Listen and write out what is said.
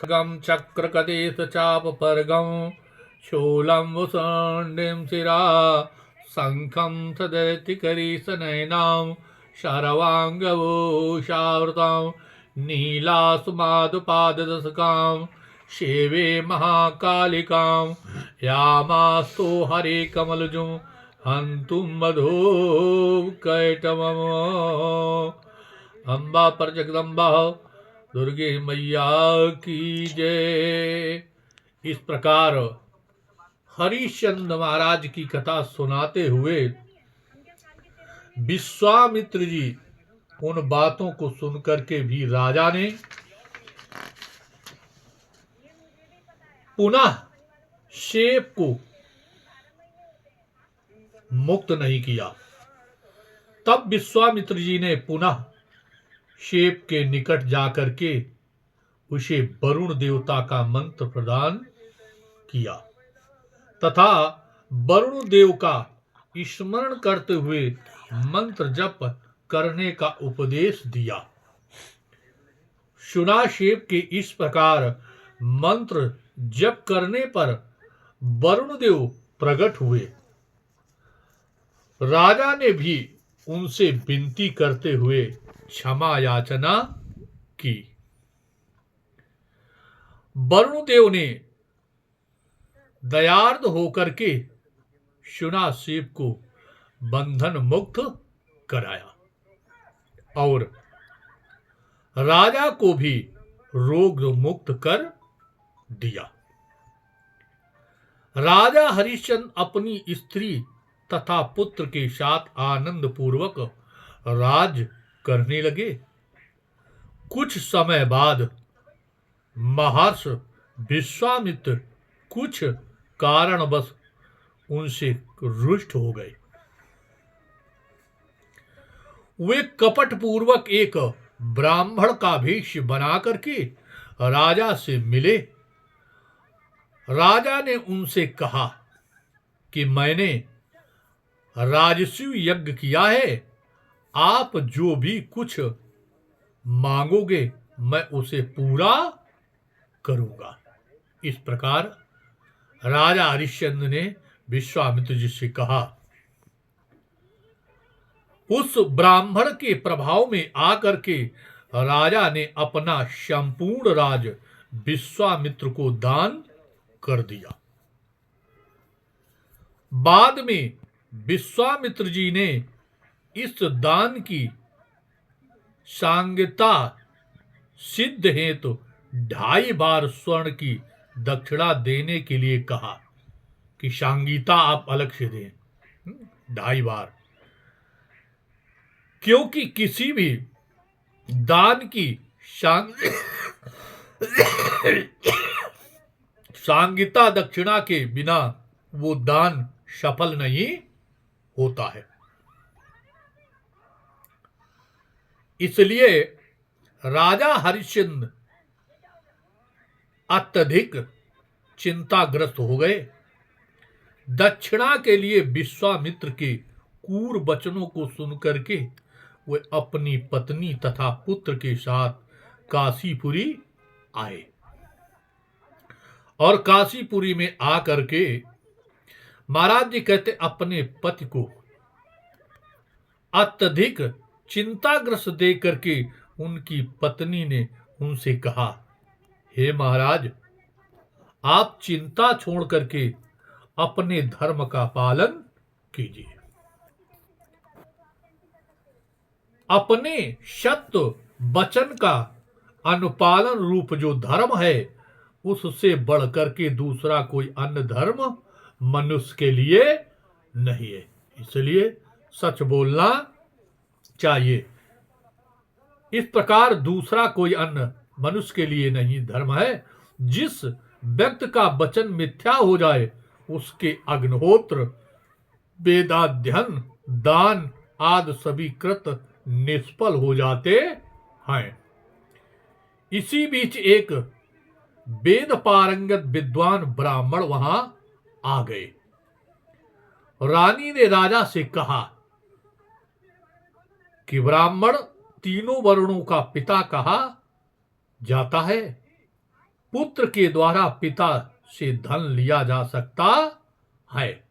गम चक्र कदेश चाप परगम शूलम वसंडिम शिरा शंखम सदति करीशनयनाम शरवांगभूषावृतां नीलासुमादुपाददशकां सेवे महाकालिकां यामास्तु हरे कमलजुं हंतुम मधुकैटवम्। अम्बा पर जगदम्बा दुर्गे मैया की जय। इस प्रकार हरिश्चंद्र महाराज की कथा सुनाते हुए विश्वामित्र जी उन बातों को सुनकर के भी राजा ने पुनः शेप को मुक्त नहीं किया। तब विश्वामित्र जी ने पुनः शेप के निकट जाकर के उसे वरुण देवता का मंत्र प्रदान किया तथा वरुण देव का स्मरण करते हुए मंत्र जप करने का उपदेश दिया। शुनाशेप के इस प्रकार मंत्र जप करने पर वरुण देव प्रकट हुए। राजा ने भी उनसे विनती करते हुए क्षमा याचना की। वरुण देव ने दयार्द होकर के शुनाशेप को बंधन मुक्त कराया और राजा को भी रोग मुक्त कर दिया। राजा हरिश्चंद्र अपनी स्त्री तथा पुत्र के साथ आनंद पूर्वक राज करने लगे। कुछ समय बाद महर्षि विश्वामित्र कुछ कारणवश उनसे रुष्ट हो गए। वे कपट पूर्वक एक ब्राह्मण का वेश बना करके राजा से मिले। राजा ने उनसे कहा कि मैंने राजस्व यज्ञ किया है, आप जो भी कुछ मांगोगे मैं उसे पूरा करूंगा। इस प्रकार राजा हरिश्चंद्र ने विश्वामित्र जी से कहा। उस ब्राह्मण के प्रभाव में आकर के राजा ने अपना संपूर्ण राज विश्वामित्र को दान कर दिया। बाद में विश्वामित्र जी ने इस दान की सांगता सिद्ध हेतु 2.5 बार स्वर्ण की दक्षिणा देने के लिए कहा कि सांगीता आप अलग से दें 2.5 बार, क्योंकि किसी भी दान की सांगीता दक्षिणा के बिना वो दान सफल नहीं होता है। इसलिए राजा हरिश्चंद्र अत्यधिक चिंताग्रस्त हो गए। दक्षिणा के लिए विश्वामित्र के क्रूर वचनों को सुनकर के वे अपनी पत्नी तथा पुत्र के साथ काशीपुरी आए और काशीपुरी में आकर के महाराज जी कहते अपने पति को अत्यधिक चिंताग्रस्त देख करके उनकी पत्नी ने उनसे कहा, हे महाराज, आप चिंता छोड़ करके अपने धर्म का पालन कीजिए। अपने सत्य वचन का अनुपालन रूप जो धर्म है उससे बढ़ करके दूसरा कोई अन्य धर्म मनुष्य के लिए नहीं है। इसलिए सच बोलना चाहिए। इस प्रकार दूसरा कोई अन्य मनुष्य के लिए नहीं धर्म है। जिस व्यक्ति का वचन मिथ्या हो जाए उसके अग्निहोत्र, वेदाध्ययन, दान आदि सभी कृत निष्फल हो जाते हैं। इसी बीच एक वेद पारंगत विद्वान ब्राह्मण वहां आ गए। रानी ने राजा से कहा कि ब्राह्मण तीनों वर्णों का पिता कहा जाता है, पुत्र के द्वारा पिता से धन लिया जा सकता है।